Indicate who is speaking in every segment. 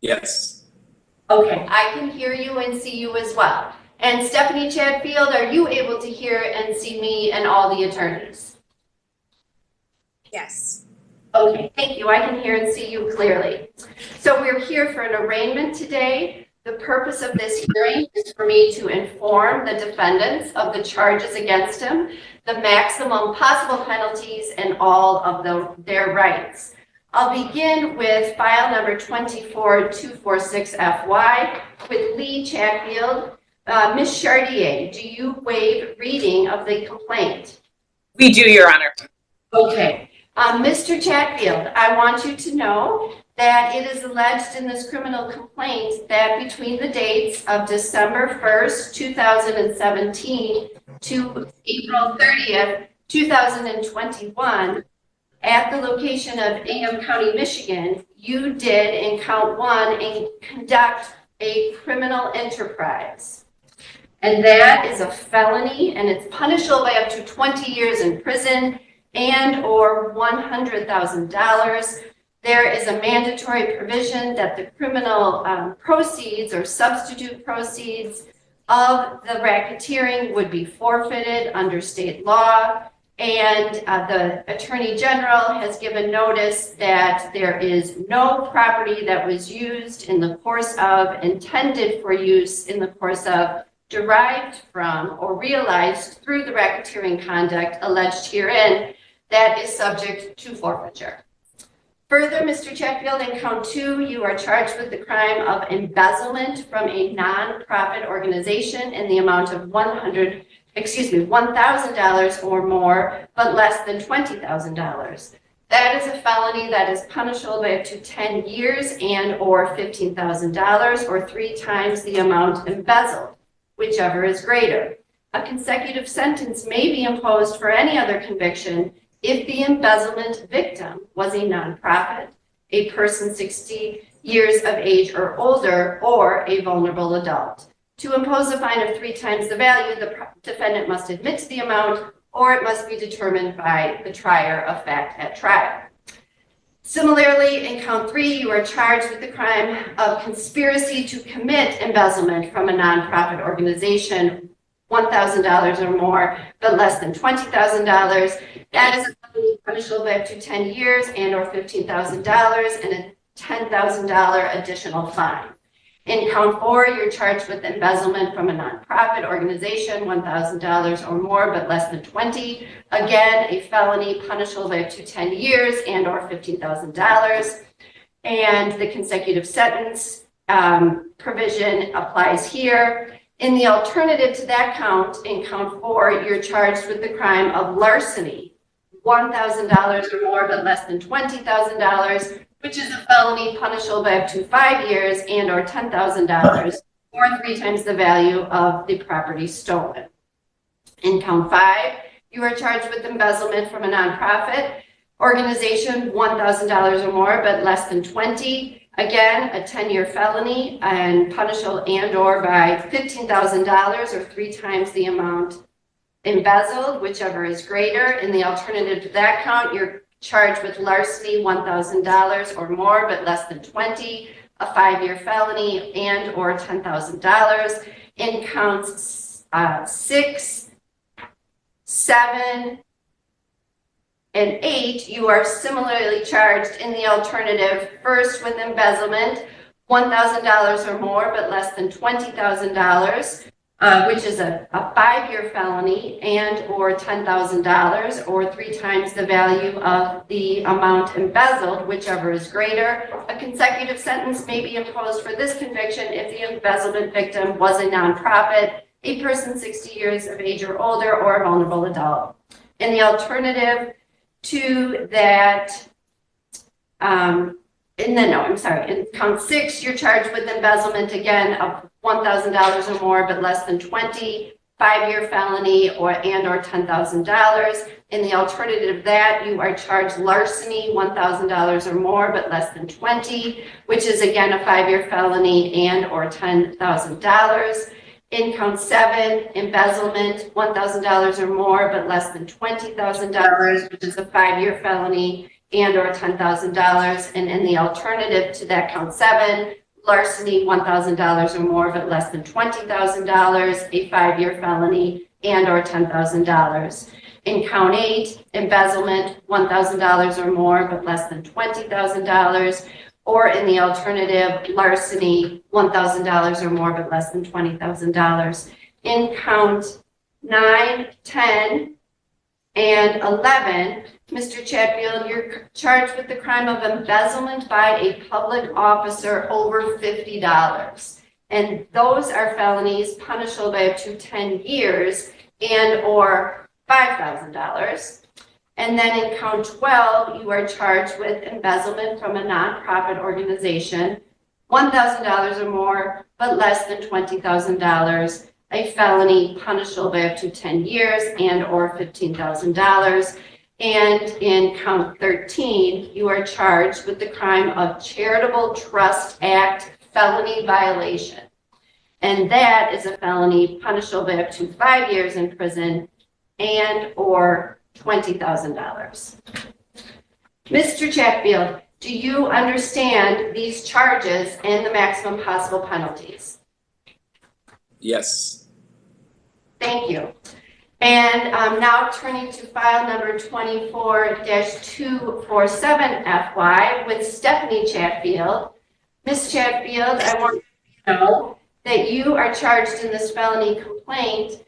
Speaker 1: Yes.
Speaker 2: Okay, I can hear you and see you as well. And Stephanie Chatfield, are you able to hear and see me and all the attorneys?
Speaker 3: Yes.
Speaker 2: Okay, thank you. I can hear and see you clearly. So we're here for an arraignment today. The purpose of this hearing is for me to inform the defendants of the charges against him, the maximum possible penalties, and all of their rights. I'll begin with file number 24246FY with Lee Chatfield. Ms. Chartier, do you waive reading of the complaint?
Speaker 3: We do, Your Honor.
Speaker 2: Okay. Mr. Chatfield, I want you to know that it is alleged in this criminal complaint that between the dates of December 1st, 2017 to April 30th, 2021, at the location of Ingham County, Michigan, you did in count 1 conduct a criminal enterprise. And that is a felony, and it's punishable by up to 20 years in prison and or $100,000. There is a mandatory provision that the criminal proceeds or substitute proceeds of the racketeering would be forfeited under state law. And the Attorney General has given notice that there is no property that was used in the course of, intended for use in the course of, derived from, or realized through the racketeering conduct alleged herein that is subject to forfeiture. Further, Mr. Chatfield, in count 2, you are charged with the crime of embezzlement from a nonprofit organization in the amount of $1,000 or more, but less than $20,000. That is a felony that is punishable by up to 10 years and or $15,000 or 3 times the amount embezzled, whichever is greater. A consecutive sentence may be imposed for any other conviction if the embezzlement victim was a nonprofit, a person 60 years of age or older, or a vulnerable adult. To impose a fine of 3 times the value, the defendant must admit to the amount, or it must be determined by the trier of fact at trial. Similarly, in count 3, you are charged with the crime of conspiracy to commit embezzlement from a nonprofit organization, $1,000 or more, but less than $20,000. That is a felony punishable by up to 10 years and or $15,000 and a $10,000 additional fine. In count 4, you're charged with embezzlement from a nonprofit organization, $1,000 or more, but less than 20. Again, a felony punishable by up to 10 years and or $15,000. And the consecutive sentence provision applies here. In the alternative to that count, in count 4, you're charged with the crime of larceny, $1,000 or more, but less than $20,000, which is a felony punishable by up to 5 years and or $10,000 or 3 times the value of the property stolen. In count 5, you are charged with embezzlement from a nonprofit organization, $1,000 or more, but less than 20. Again, a 10-year felony and punishable and or by $15,000 or 3 times the amount embezzled, whichever is greater. In the alternative to that count, you're charged with larceny, $1,000 or more, but less than 20, a 5-year felony and or $10,000. In counts 6, 7, and 8, you are similarly charged in the alternative, first with embezzlement, $1,000 or more, but less than $20,000, which is a 5-year felony and or $10,000 or 3 times the value of the amount embezzled, whichever is greater. A consecutive sentence may be imposed for this conviction if the embezzlement victim was a nonprofit, a person 60 years of age or older, or a vulnerable adult. In the alternative to that, in count 6, you're charged with embezzlement again of $1,000 or more, but less than 20, 5-year felony or $10,000. In the alternative to that, you are charged larceny, $1,000 or more, but less than 20, which is again a 5-year felony and or $10,000. In count 7, embezzlement, $1,000 or more, but less than $20,000, which is a 5-year felony and or $10,000. And in the alternative to that count 7, larceny, $1,000 or more but less than $20,000, a 5-year felony, and or $10,000. In count 8, embezzlement, $1,000 or more but less than $20,000, or in the alternative, larceny, $1,000 or more but less than $20,000. In count 9, 10, and 11, Mr. Chatfield, you're charged with the crime of embezzlement by a public officer over $50. And those are felonies punishable by up to 10 years and or $5,000. And then in count 12, you are charged with embezzlement from a nonprofit organization, $1,000 or more, but less than $20,000, a felony punishable by up to 10 years and or $15,000. And in count 13, you are charged with the crime of Charitable Trust Act felony violation. And that is a felony punishable by up to 5 years in prison and or $20,000. Mr. Chatfield, do you understand these charges and the maximum possible penalties?
Speaker 1: Yes.
Speaker 2: Thank you. And now turning to file number 24-247FY with Stephanie Chatfield. Ms. Chatfield, I want you to know that you are charged in this felony complaint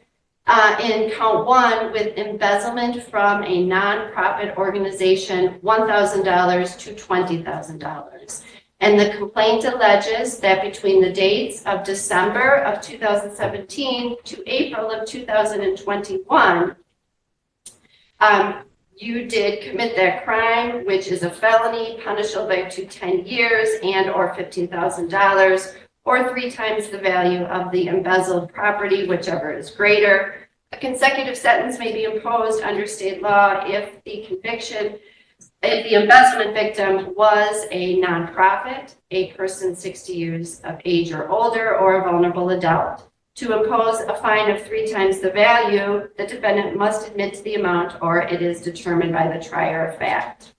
Speaker 2: in count 1 with embezzlement from a nonprofit organization, $1,000 to $20,000. And the complaint alleges that between the dates of December of 2017 to April of 2021, you did commit that crime, which is a felony punishable by up to 10 years and or $15,000, or 3 times the value of the embezzled property, whichever is greater. A consecutive sentence may be imposed under state law if the embezzlement victim was a nonprofit, a person 60 years of age or older, or a vulnerable adult. To impose a fine of 3 times the value, the defendant must admit to the amount or it is determined by the trier of fact.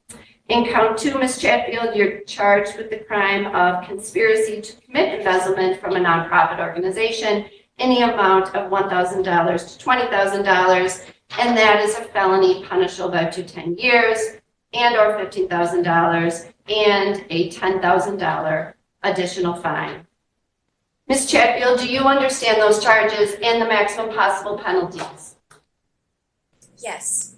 Speaker 2: In count 2, Ms. Chatfield, you're charged with the crime of conspiracy to commit embezzlement from a nonprofit organization in the amount of $1,000 to $20,000, and that is a felony punishable by up to 10 years and or $15,000 and a $10,000 additional fine. Ms. Chatfield, do you understand those charges and the maximum possible penalties?
Speaker 3: Yes.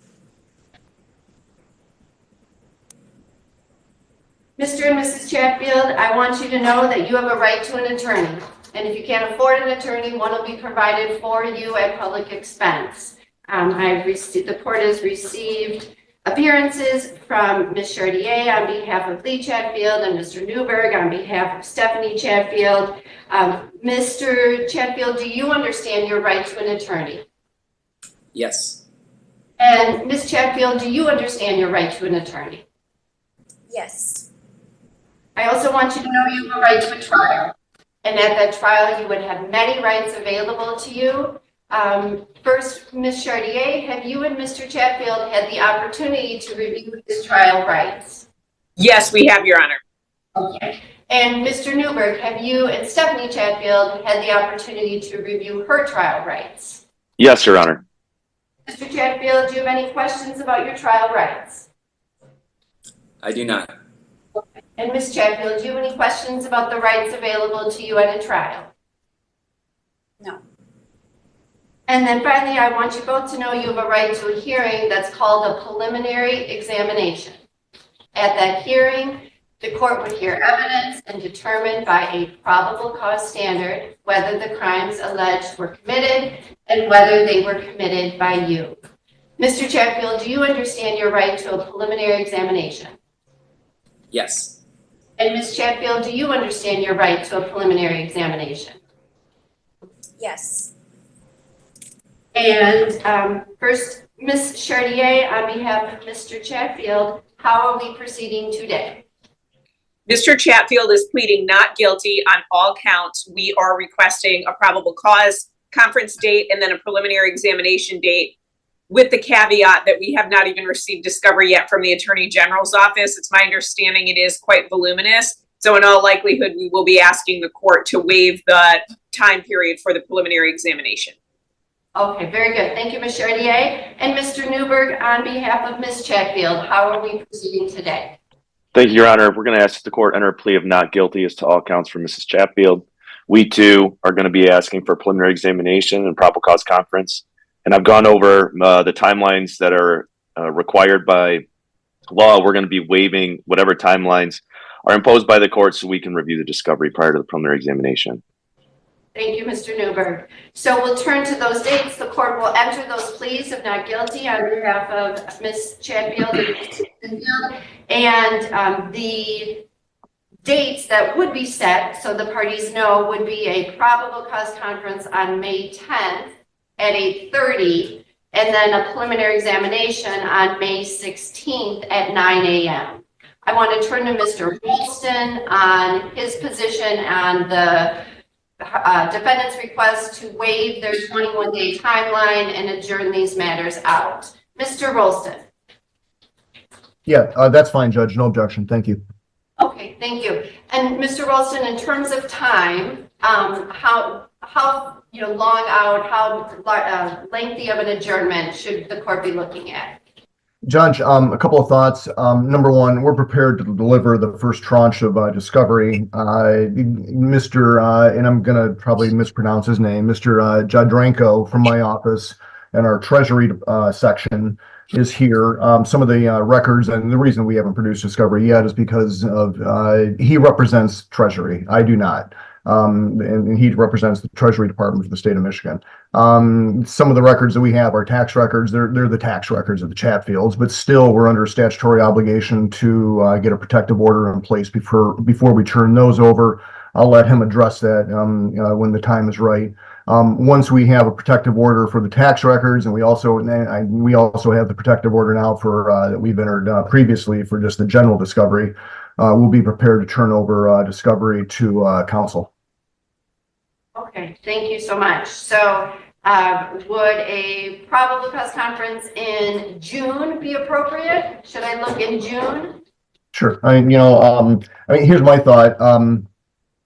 Speaker 2: Mr. and Mrs. Chatfield, I want you to know that you have a right to an attorney. And if you can't afford an attorney, one will be provided for you at public expense. The court has received appearances from Ms. Chartier on behalf of Lee Chatfield and Mr. Newberg on behalf of Stephanie Chatfield. Mr. Chatfield, do you understand your right to an attorney?
Speaker 1: Yes.
Speaker 2: And Ms. Chatfield, do you understand your right to an attorney?
Speaker 3: Yes.
Speaker 2: I also want you to know you have a right to a trial. And at that trial, you would have many rights available to you. First, Ms. Chartier, have you and Mr. Chatfield had the opportunity to review his trial rights?
Speaker 4: Yes, we have, Your Honor.
Speaker 2: Okay. And Mr. Newberg, have you and Stephanie Chatfield had the opportunity to review her trial rights?
Speaker 5: Yes, Your Honor.
Speaker 2: Mr. Chatfield, do you have any questions about your trial rights?
Speaker 1: I do not.
Speaker 2: And Ms. Chatfield, do you have any questions about the rights available to you at a trial?
Speaker 3: No.
Speaker 2: And then finally, I want you both to know you have a right to a hearing that's called a preliminary examination. At that hearing, the court would hear evidence and determine by a probable cause standard whether the crimes alleged were committed and whether they were committed by you. Mr. Chatfield, do you understand your right to a preliminary examination?
Speaker 1: Yes.
Speaker 2: And Ms. Chatfield, do you understand your right to a preliminary examination?
Speaker 3: Yes.
Speaker 2: And first, Ms. Chartier, on behalf of Mr. Chatfield, how are we proceeding today?
Speaker 4: Mr. Chatfield is pleading not guilty on all counts. We are requesting a probable cause conference date and then a preliminary examination date, with the caveat that we have not even received discovery yet from the Attorney General's office. It's my understanding it is quite voluminous. So in all likelihood, we will be asking the court to waive the time period for the preliminary examination.
Speaker 2: Okay, very good. Thank you, Ms. Chartier. And Mr. Newberg, on behalf of Ms. Chatfield, how are we proceeding today?
Speaker 5: Thank you, Your Honor. We're going to ask that the court enter a plea of not guilty as to all counts for Mrs. Chatfield. We too are going to be asking for a preliminary examination and probable cause conference. And I've gone over the timelines that are required by law. We're going to be waiving whatever timelines are imposed by the court so we can review the discovery prior to the preliminary examination.
Speaker 2: Thank you, Mr. Newberg. So we'll turn to those dates. The court will enter those pleas of not guilty on behalf of Ms. Chatfield and Mr. Chatfield. And the dates that would be set, so the parties know, would be a probable cause conference on May 10th at 8:30, and then a preliminary examination on May 16th at 9 a.m. I want to turn to Mr. Ralston on his position on the defendant's request to waive their 21-day timeline and adjourn these matters out. Mr. Ralston.
Speaker 6: Yeah, that's fine, Judge. No objection. Thank you.
Speaker 2: Okay, thank you. And Mr. Ralston, in terms of time, how long out, how lengthy of an adjournment should the court be looking at?
Speaker 6: Judge, a couple of thoughts. Number one, we're prepared to deliver the first tranche of discovery. Mr. And I'm going to probably mispronounce his name, Mr. Jadranko from my office and our Treasury section is here. Some of the records, and the reason we haven't produced discovery yet is because of he represents Treasury. I do not. And he represents the Treasury Department for the state of Michigan. Some of the records that we have are tax records. They're the tax records of the Chatfields, but still we're under a statutory obligation to get a protective order in place before we turn those over. I'll let him address that when the time is right. Once we have a protective order for the tax records, and we also have the protective order now for that we've entered previously for just the general discovery, we'll be prepared to turn over discovery to counsel.
Speaker 2: Okay, thank you so much. So would a probable cause conference in June be appropriate? Should I look in June?
Speaker 6: Sure. Here's my thought.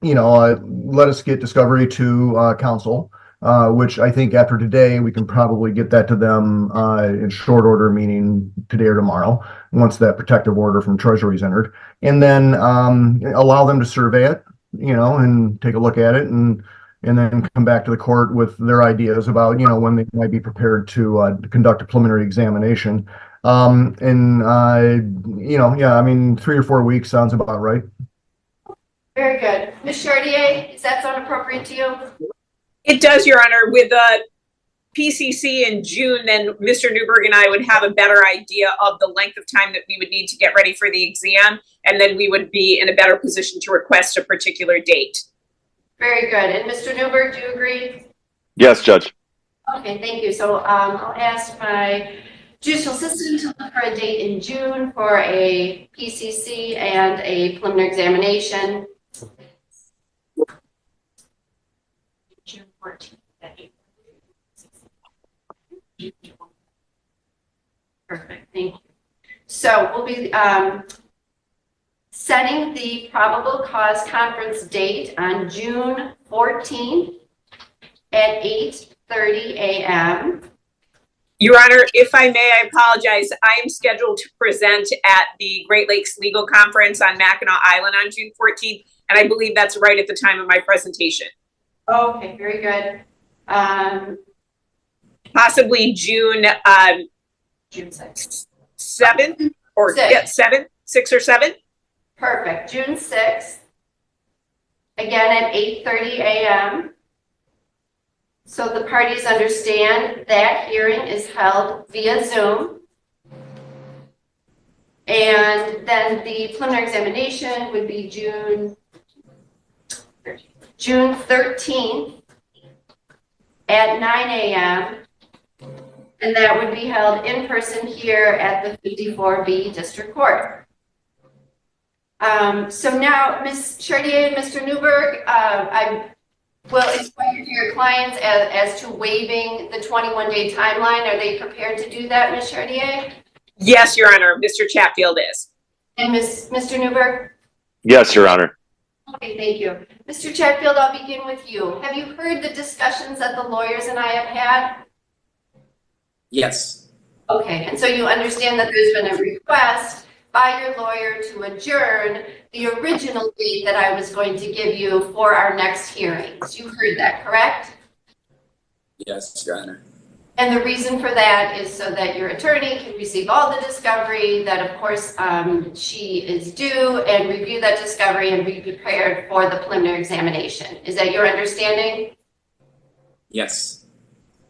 Speaker 6: Let us get discovery to counsel, which I think after today, we can probably get that to them in short order, meaning today or tomorrow, once that protective order from Treasury is entered, and then allow them to survey it, and take a look at it, and then come back to the court with their ideas about, when they might be prepared to conduct a preliminary examination. 3 or 4 weeks sounds about right.
Speaker 2: Very good. Ms. Chartier, does that sound appropriate to you?
Speaker 4: It does, Your Honor. With PCC in June, then Mr. Newberg and I would have a better idea of the length of time that we would need to get ready for the exam, and then we would be in a better position to request a particular date.
Speaker 2: Very good. And Mr. Newberg, do you agree?
Speaker 5: Yes, Judge.
Speaker 2: Okay, thank you. So I'll ask my judicial assistant to look for a date in June for a PCC and a preliminary examination. June 14th. Perfect, thank you. So we'll be setting the probable cause conference date on June 14th at 8:30 a.m.
Speaker 4: Your Honor, if I may, I apologize. I am scheduled to present at the Great Lakes Legal Conference on Mackinac Island on June 14th, and I believe that's right at the time of my presentation.
Speaker 2: Okay, very good.
Speaker 4: Possibly June
Speaker 2: June 6th.
Speaker 4: 7th or
Speaker 2: Six.
Speaker 4: yeah, 7, 6 or 7.
Speaker 2: Perfect. June 6th, again at 8:30 a.m. So the parties understand that hearing is held via Zoom. And then the preliminary examination would be June 13th at 9 a.m. And that would be held in person here at the 54B District Court. So now, Ms. Chartier and Mr. Newberg, I will explain to your clients as to waiving the 21-day timeline. Are they prepared to do that, Ms. Chartier?
Speaker 4: Yes, Your Honor. Mr. Chatfield is.
Speaker 2: And Mr. Newberg?
Speaker 5: Yes, Your Honor.
Speaker 2: Okay, thank you. Mr. Chatfield, I'll begin with you. Have you heard the discussions that the lawyers and I have had?
Speaker 1: Yes.
Speaker 2: Okay, and so you understand that there's been a request by your lawyer to adjourn the original date that I was going to give you for our next hearings. You heard that, correct?
Speaker 1: Yes, Your Honor.
Speaker 2: And the reason for that is so that your attorney can receive all the discovery that, of course, she is due, and review that discovery and be prepared for the preliminary examination. Is that your understanding?
Speaker 1: Yes.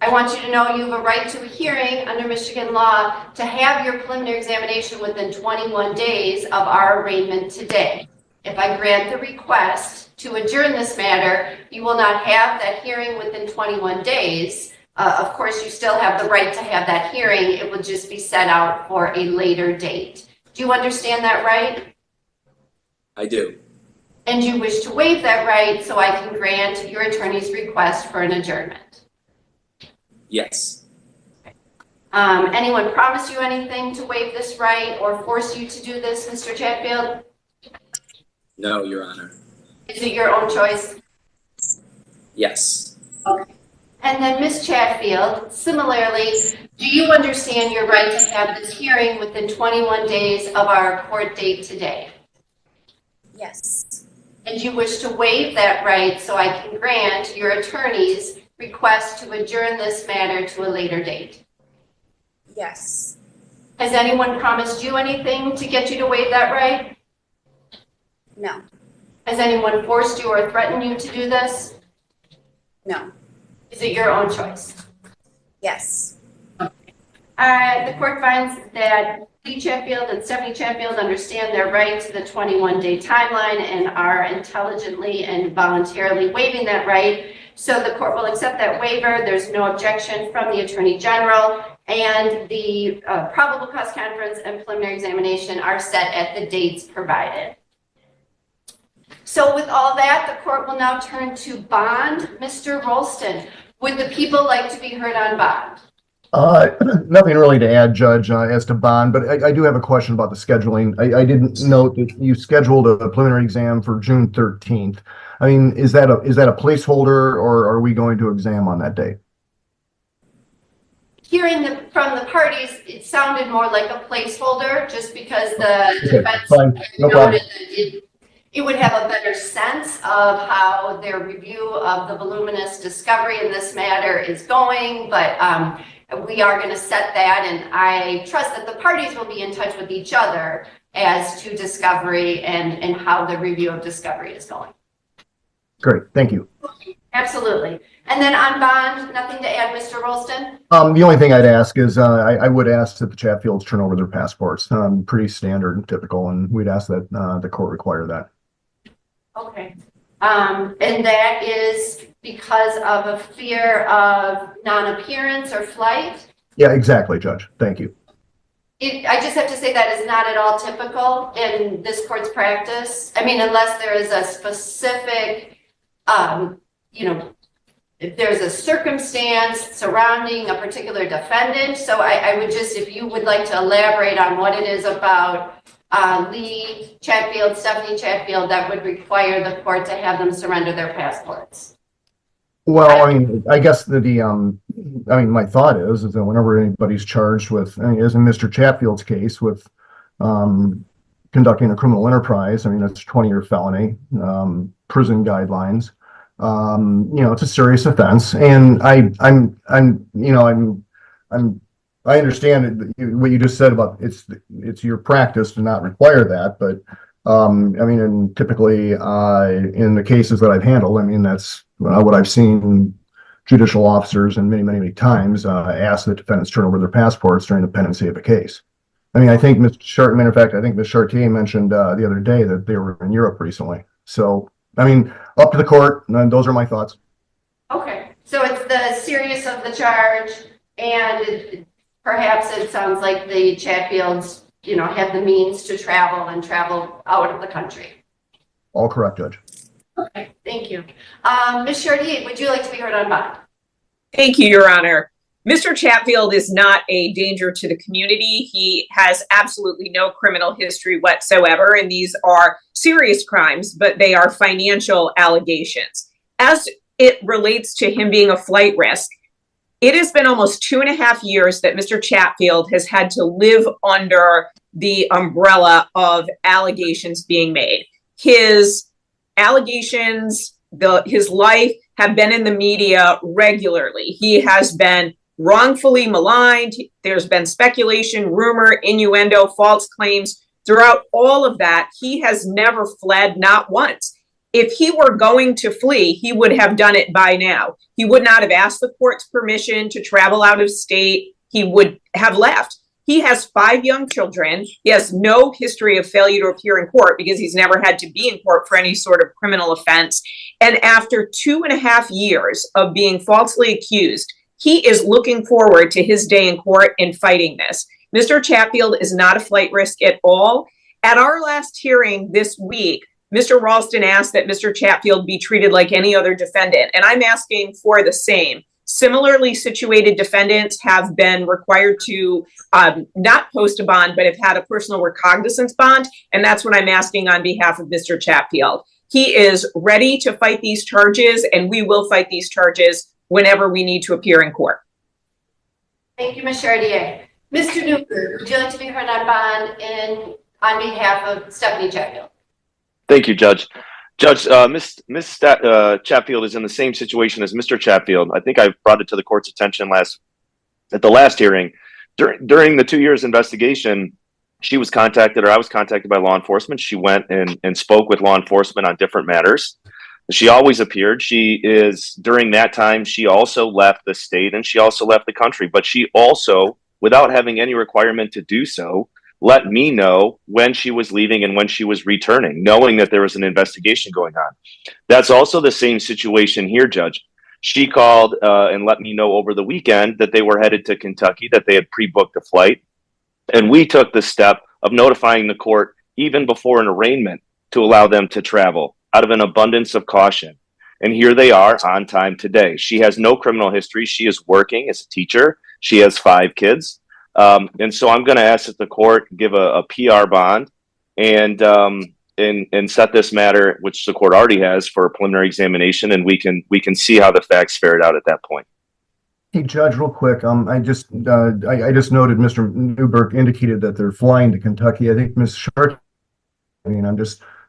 Speaker 2: I want you to know you have a right to a hearing under Michigan law to have your preliminary examination within 21 days of our arraignment today. If I grant the request to adjourn this matter, you will not have that hearing within 21 days. Of course, you still have the right to have that hearing. It will just be set out for a later date. Do you understand that right?
Speaker 1: I do.
Speaker 2: And you wish to waive that right so I can grant your attorney's request for an adjournment?
Speaker 1: Yes.
Speaker 2: Anyone promise you anything to waive this right or force you to do this, Mr. Chatfield?
Speaker 1: No, Your Honor.
Speaker 2: Is it your own choice?
Speaker 1: Yes.
Speaker 2: Okay. And then Ms. Chatfield, similarly, do you understand your right to have this hearing within 21 days of our court date today?
Speaker 3: Yes.
Speaker 2: And you wish to waive that right so I can grant your attorney's request to adjourn this matter to a later date?
Speaker 3: Yes.
Speaker 2: Has anyone promised you anything to get you to waive that right?
Speaker 3: No.
Speaker 2: Has anyone forced you or threatened you to do this?
Speaker 3: No.
Speaker 2: Is it your own choice?
Speaker 3: Yes.
Speaker 2: The court finds that Lee Chatfield and Stephanie Chatfield understand their right to the 21-day timeline and are intelligently and voluntarily waiving that right. So the court will accept that waiver. There's no objection from the Attorney General, and the probable cause conference and preliminary examination are set at the dates provided. So with all that, the court will now turn to bond. Mr. Rolston, would the people like to be heard on bond?
Speaker 6: Nothing really to add, Judge, as to bond, but I do have a question about the scheduling. I didn't note that you scheduled a preliminary exam for June 13th. I mean, is that a placeholder, or are we going to exam on that day?
Speaker 2: Hearing from the parties, it sounded more like a placeholder, just because the defense
Speaker 6: Fine. No problem.
Speaker 2: noted that it would have a better sense of how their review of the voluminous discovery in this matter is going, but we are going to set that, and I trust that the parties will be in touch with each other as to discovery and how the review of discovery is going.
Speaker 6: Great, thank you.
Speaker 2: Absolutely. And then on bond, nothing to add, Mr. Rolston?
Speaker 6: The only thing I'd ask is I would ask that the Chatfields turn over their passports. Pretty standard and typical, and we'd ask that the court require that.
Speaker 2: Okay. And that is because of a fear of non-appearance or flight?
Speaker 6: Yeah, exactly, Judge. Thank you.
Speaker 2: I just have to say that is not at all typical in this court's practice. I mean, unless there is a specific, if there's a circumstance surrounding a particular defendant. So I would just, if you would like to elaborate on what it is about Lee Chatfield, Stephanie Chatfield, that would require the court to have them surrender their passports.
Speaker 6: Well, I mean, I guess my thought is that whenever anybody's charged with, as in Mr. Chatfield's case, with conducting a criminal enterprise, I mean, that's a 20-year felony, prison guidelines. It's a serious offense, and I understand what you just said about it's your practice to not require that, but and typically in the cases that I've handled, I mean, that's what I've seen judicial officers and many times ask the defendants turn over their passports during the pendency of a case. I mean, I think Ms. Chartier mentioned the other day that they were in Europe recently. So, I mean, up to the court, and those are my thoughts. Okay.
Speaker 2: So it's the seriousness of the charge, and perhaps it sounds like the Chatfields, had the means to travel out of the country.
Speaker 6: All correct, Judge.
Speaker 2: Okay, thank you. Ms. Chartier, would you like to be heard on bond?
Speaker 4: Thank you, Your Honor. Mr. Chatfield is not a danger to the community. He has absolutely no criminal history whatsoever, and these are serious crimes, but they are financial allegations. As it relates to him being a flight risk, it has been almost 2.5 years that Mr. Chatfield has had to live under the umbrella of allegations being made. His allegations, his life have been in the media regularly. He has been wrongfully maligned. There's been speculation, rumor, innuendo, false claims. Throughout all of that, he has never fled, not once. If he were going to flee, he would have done it by now. He would not have asked the court's permission to travel out of state. He would have left. He has 5 young children. He has no history of failure to appear in court because he's never had to be in court for any sort of criminal offense. And after 2.5 years of being falsely accused, he is looking forward to his day in court and fighting this. Mr. Chatfield is not a flight risk at all. At our last hearing this week, Mr. Ralston asked that Mr. Chatfield be treated like any other defendant, and I'm asking for the same. Similarly situated defendants have been required to not post a bond, but have had a personal recognizance bond, and that's what I'm asking on behalf of Mr. Chatfield. He is ready to fight these charges, and we will fight these charges whenever we need to appear in court.
Speaker 2: Thank you, Ms. Chartier. Mr. Newberg, would you like to be heard on bond on behalf of Stephanie Chatfield?
Speaker 5: Thank you, Judge. Judge, Ms. Chatfield is in the same situation as Mr. Chatfield. I think I brought it to the court's attention at the last hearing. During the 2 years investigation, she was contacted, or I was contacted by law enforcement. She went and spoke with law enforcement on different matters. She always appeared. During that time, she also left the state and she also left the country, but she also, without having any requirement to do so, let me know when she was leaving and when she was returning, knowing that there was an investigation going on. That's also the same situation here, Judge. She called and let me know over the weekend that they were headed to Kentucky, that they had pre-booked a flight. And we took the step of notifying the court even before an arraignment to allow them to travel out of an abundance of caution. And here they are on time today. She has no criminal history. She is working as a teacher. She has 5 kids. And so I'm going to ask that the court give a PR bond and set this matter, which the court already has, for a preliminary examination, and we can see how the facts fared out at that point.
Speaker 6: Hey, Judge, real quick, I just noted Mr. Newberg indicated that they're flying to Kentucky. I think Ms. Shark,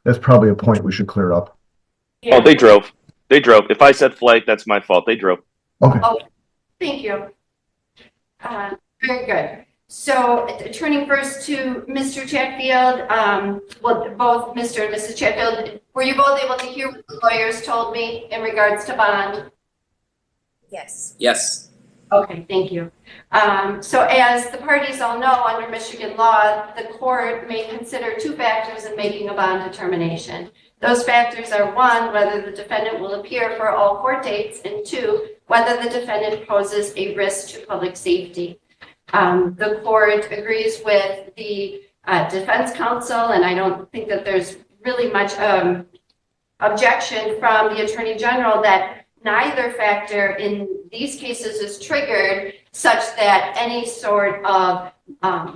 Speaker 6: that's probably a point we should clear up.
Speaker 2: Yeah.
Speaker 5: Oh, they drove. If I said flight, that's my fault. They drove.
Speaker 6: Okay.
Speaker 2: Oh, thank you. Very good. So turning first to Mr. Chatfield, both Mr. and Mrs. Chatfield, were you both able to hear what the lawyers told me in regards to bond?
Speaker 3: Yes.
Speaker 1: Yes.
Speaker 2: Okay, thank you. So as the parties all know, under Michigan law, the court may consider 2 factors in making a bond determination. Those factors are 1, whether the defendant will appear for all court dates, and 2, whether the defendant poses a risk to public safety. The court agrees with the defense counsel, and I don't think that there's really much objection from the Attorney General that neither factor in these cases is triggered such that any sort of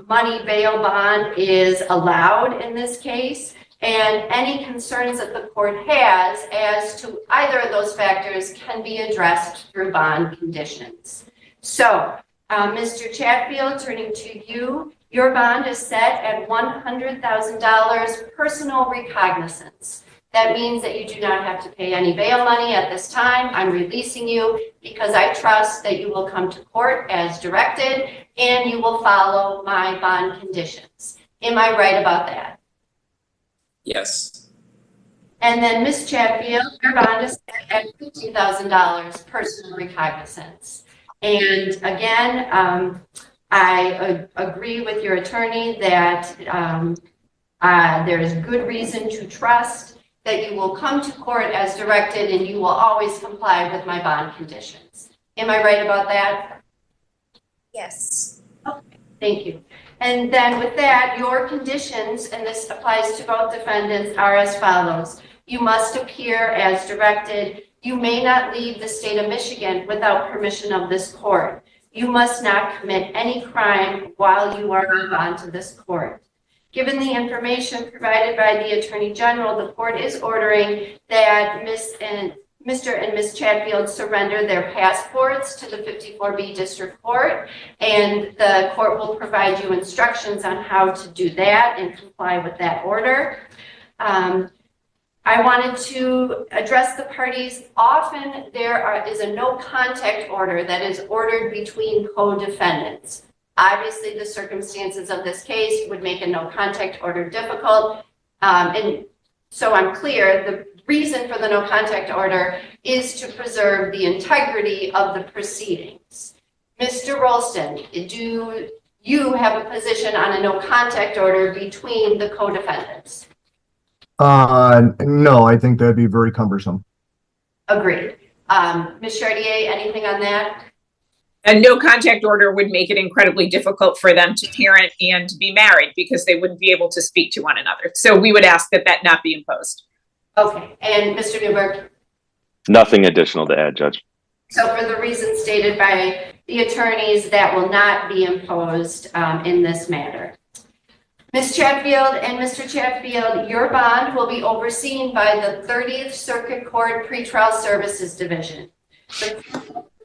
Speaker 2: money bail bond is allowed in this case, and any concerns that the court has as to either of those factors can be addressed through bond conditions. So, Mr. Chatfield, turning to you, your bond is set at $100,000 personal recognizance. That means that you do not have to pay any bail money at this time. I'm releasing you because I trust that you will come to court as directed and you will follow my bond conditions. Am I right about that?
Speaker 1: Yes.
Speaker 2: And then Ms. Chatfield, your bond is set at $50,000 personal recognizance. And again, I agree with your attorney that there is good reason to trust that you will come to court as directed and you will always comply with my bond conditions. Am I right about that?
Speaker 3: Yes.
Speaker 2: Okay, thank you. And then with that, your conditions, and this applies to both defendants, are as follows. You must appear as directed. You may not leave the state of Michigan without permission of this court. You must not commit any crime while you are on bond to this court. Given the information provided by the Attorney General, the court is ordering that Mr. and Ms. Chatfield surrender their passports to the 54B District Court, and the court will provide you instructions on how to do that and comply with that order. I wanted to address the parties. Often there is a no contact order that is ordered between co-defendants. Obviously, the circumstances of this case would make a no contact order difficult. And so I'm clear, the reason for the no contact order is to preserve the integrity of the proceedings. Mr. Rolston, do you have a position on a no contact order between the co-defendants?
Speaker 6: No, I think that'd be very cumbersome.
Speaker 2: Agreed. Ms. Chartier, anything on that?
Speaker 4: A no contact order would make it incredibly difficult for them to parent and be married because they wouldn't be able to speak to one another. So we would ask that that not be imposed.
Speaker 2: Okay, and Mr. Newberg?
Speaker 5: Nothing additional to add, Judge.
Speaker 2: So for the reasons stated by the attorneys, that will not be imposed in this matter. Ms. Chatfield and Mr. Chatfield, your bond will be overseen by the 30th Circuit Court Pretrial Services Division.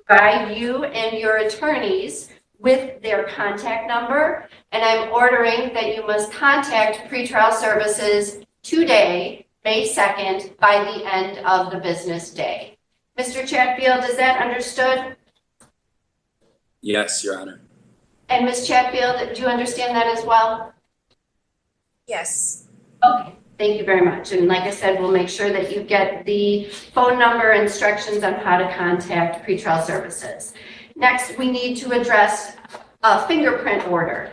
Speaker 2: Provide you and your attorneys with their contact number, and I'm ordering that you must contact pretrial services today, May 2nd, by the end of the business day. Mr. Chatfield, is that understood?
Speaker 1: Yes, Your Honor.
Speaker 2: And Ms. Chatfield, do you understand that as well?
Speaker 3: Yes.
Speaker 2: Okay, thank you very much. And like I said, we'll make sure that you get the phone number instructions on how to contact pretrial services. Next, we need to address a fingerprint order.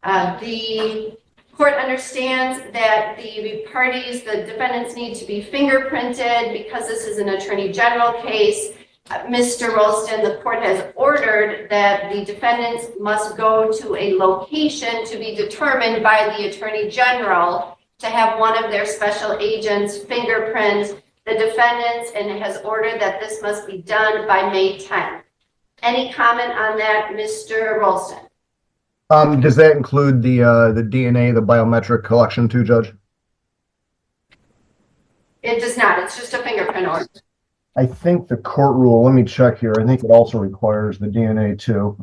Speaker 2: The court understands that the parties, the defendants, need to be fingerprinted because this is an attorney general case. Mr. Rolston, the court has ordered that the defendants must go to a location to be determined by the attorney general to have one of their special agents fingerprint the defendants, and has ordered that this must be done by May 10th. Any comment on that, Mr. Rolston?
Speaker 6: Does that include the DNA, the biometric collection too, Judge?
Speaker 2: It does not. It's just a fingerprint order.
Speaker 6: I think the court rule, let me check here. I think it also requires the DNA too.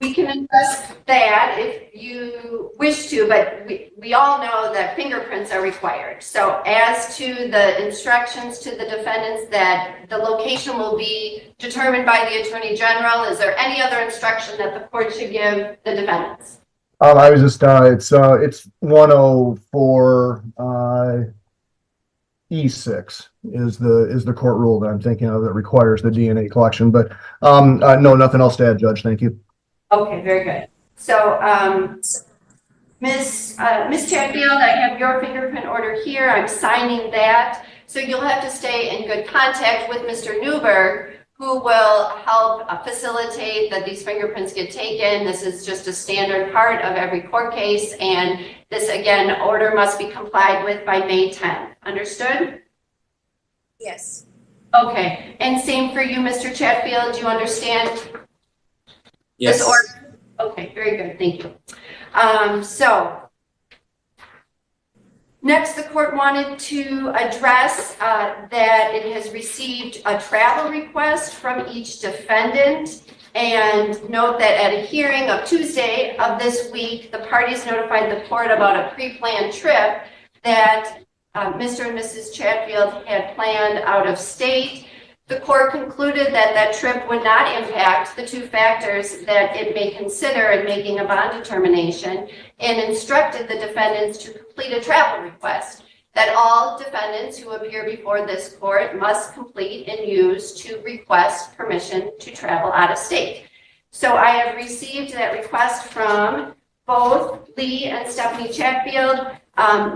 Speaker 2: We can address that if you wish to, but we all know that fingerprints are required. So as to the instructions to the defendants that the location will be determined by the Attorney General, is there any other instruction that the court should give the defendants?
Speaker 6: I was just, it's 104 E6 is the court rule that I'm thinking of that requires the DNA collection. But no, nothing else to add, Judge. Thank you.
Speaker 2: Okay, very good. So, Ms. Chatfield, I have your fingerprint order here. I'm signing that. So you'll have to stay in good contact with Mr. Newberg, who will help facilitate that these fingerprints get taken. This is just a standard part of every court case, and this, again, order must be complied with by May 10th. Understood?
Speaker 3: Yes.
Speaker 2: Okay, and same for you, Mr. Chatfield. Do you understand?
Speaker 1: Yes.
Speaker 2: This order? Okay, very good. Thank you. So next, the court wanted to address that it has received a travel request from each defendant, and note that at a hearing of Tuesday of this week, the parties notified the court about a pre-planned trip that Mr. and Mrs. Chatfield had planned out of state. The court concluded that that trip would not impact the two factors that it may consider in making a bond determination, and instructed the defendants to complete a travel request that all defendants who appear before this court must complete and use to request permission to travel out of state. So I have received that request from both Lee and Stephanie Chatfield.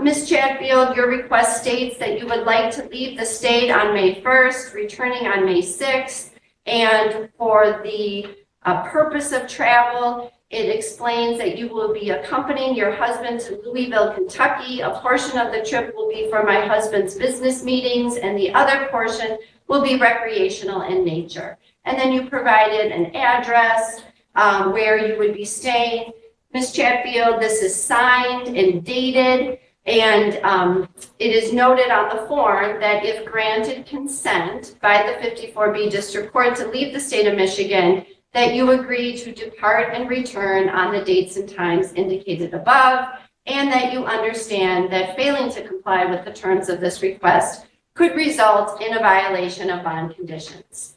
Speaker 2: Ms. Chatfield, your request states that you would like to leave the state on May 1st, returning on May 6th, And for the purpose of travel, it explains that you will be accompanying your husband to Louisville, Kentucky. A portion of the trip will be for my husband's business meetings, and the other portion will be recreational in nature. And then you provided an address where you would be staying. Ms. Chatfield, this is signed and dated, and it is noted on the form that if granted consent by the 54B District Court to leave the state of Michigan, that you agree to depart and return on the dates and times indicated above, and that you understand that failing to comply with the terms of this request could result in a violation of bond conditions.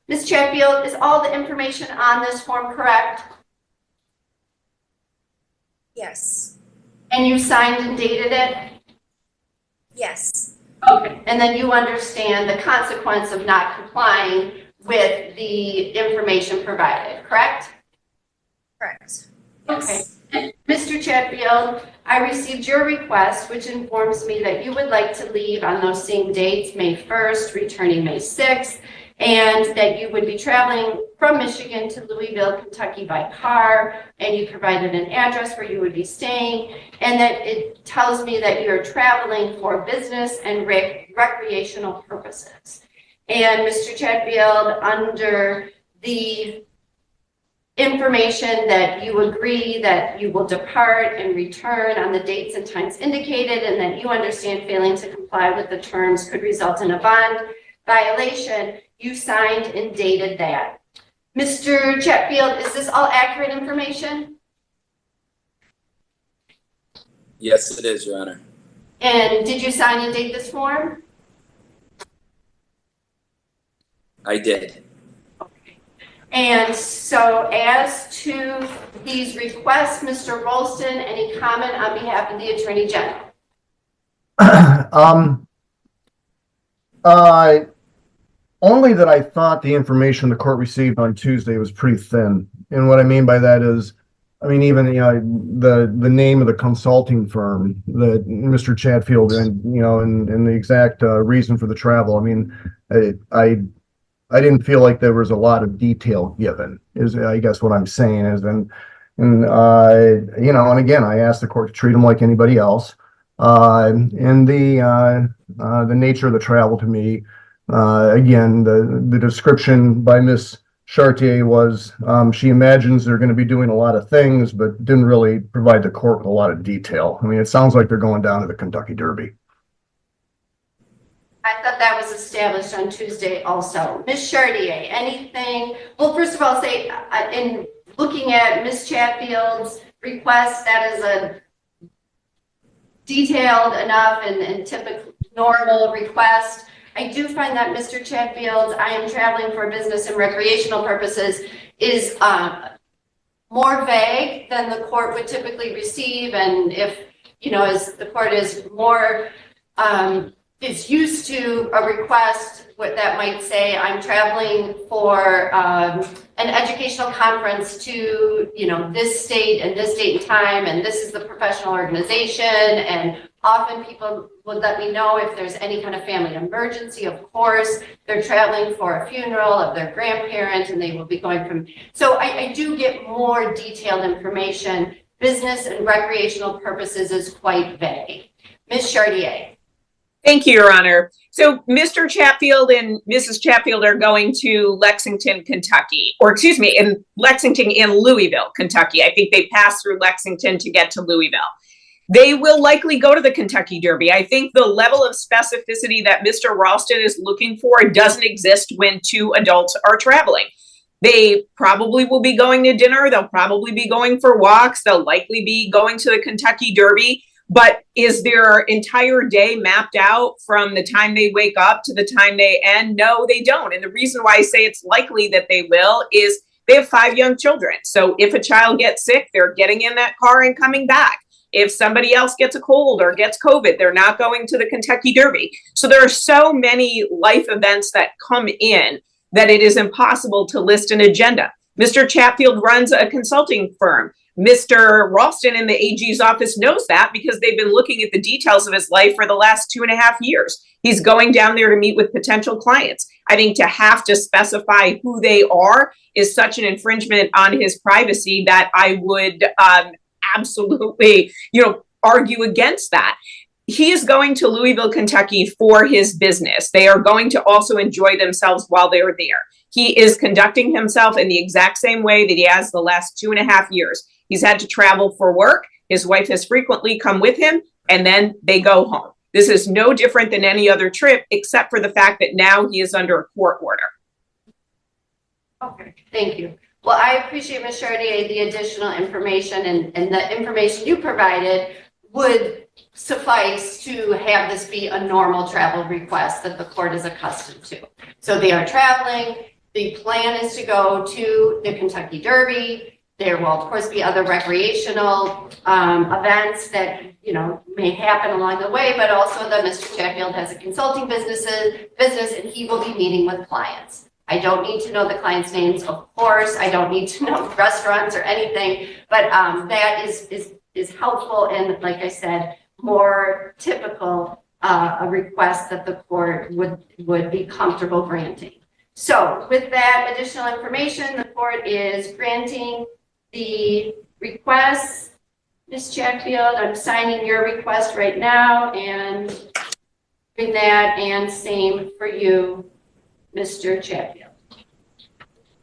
Speaker 2: Ms. Chatfield, is all the information on this form correct?
Speaker 3: Yes.
Speaker 2: And you signed and dated it?
Speaker 3: Yes.
Speaker 2: Okay. And then you understand the consequence of not complying with the information provided, correct?
Speaker 3: Correct.
Speaker 2: Okay. Mr. Chatfield, I received your request, which informs me that you would like to leave on those same dates, May 1st, returning May 6th, and that you would be traveling from Michigan to Louisville, Kentucky by car, and you provided an address where you would be staying, and that it tells me that you're traveling for business and recreational purposes. And Mr. Chatfield, under the information that you agree that you will depart and return on the dates and times indicated, and that you understand failing to comply with the terms could result in a bond violation, you signed and dated that. Mr. Chatfield, is this all accurate information?
Speaker 1: Yes, it is, Your Honor.
Speaker 2: And did you sign and date this form?
Speaker 1: I did.
Speaker 2: And so as to these requests, Mr. Rolston, any comment on behalf of the Attorney General?
Speaker 6: Only that I thought the information the court received on Tuesday was pretty thin. And what I mean by that is, I mean, even, the name of the consulting firm that Mr. Chatfield and the exact reason for the travel. I mean, I didn't feel like there was a lot of detail given, is I guess what I'm saying is, and again, I asked the court to treat them like anybody else. And the nature of the travel to me, again, the description by Miss Chartier was, she imagines they're going to be doing a lot of things, but didn't really provide the court with a lot of detail. I mean, it sounds like they're going down to the Kentucky Derby.
Speaker 2: I thought that was established on Tuesday also. Ms. Chartier, anything? Well, first of all, say in looking at Ms. Chatfield's request, that is a detailed enough and typical normal request. I do find that Mr. Chatfield's I am traveling for business and recreational purposes is more vague than the court would typically receive. And if, as the court is more is used to a request that might say, I'm traveling for an educational conference to, this state and this date and time, and this is the professional organization. And often people would let me know if there's any kind of family emergency. Of course, they're traveling for a funeral of their grandparent, and they will be going from. So I do get more detailed information. Business and recreational purposes is quite vague. Ms. Chartier.
Speaker 4: Thank you, Your Honor. So Mr. Chatfield and Mrs. Chatfield are going to Lexington, Kentucky, in Lexington and Louisville, Kentucky. I think they pass through Lexington to get to Louisville. They will likely go to the Kentucky Derby. I think the level of specificity that Mr. Ralston is looking for doesn't exist when two adults are traveling. They probably will be going to dinner. They'll probably be going for walks. They'll likely be going to the Kentucky Derby. But is their entire day mapped out from the time they wake up to the time they end? No, they don't. And the reason why I say it's likely that they will is they have 5 young children. So if a child gets sick, they're getting in that car and coming back. If somebody else gets a cold or gets COVID, they're not going to the Kentucky Derby. So there are so many life events that come in that it is impossible to list an agenda. Mr. Chatfield runs a consulting firm. Mr. Ralston in the AG's office knows that because they've been looking at the details of his life for the last 2.5 years. He's going down there to meet with potential clients. I think to have to specify who they are is such an infringement on his privacy that I would absolutely, argue against that. He is going to Louisville, Kentucky for his business. They are going to also enjoy themselves while they're there. He is conducting himself in the exact same way that he has the last 2.5 years. He's had to travel for work. His wife has frequently come with him, and then they go home. This is no different than any other trip, except for the fact that now he is under a court order.
Speaker 2: Okay, thank you. Well, I appreciate, Ms. Chartier, the additional information, and the information you provided would suffice to have this be a normal travel request that the court is accustomed to. So they are traveling. The plan is to go to the Kentucky Derby. There will, of course, be other recreational events that may happen along the way, but also that Mr. Chatfield has a consulting business, and he will be meeting with clients. I don't need to know the clients' names, of course. I don't need to know restaurants or anything, but that is helpful and, like I said, more typical a request that the court would be comfortable granting. So with that additional information, the court is granting the request. Ms. Chatfield, I'm signing your request right now and doing that, and same for you, Mr. Chatfield.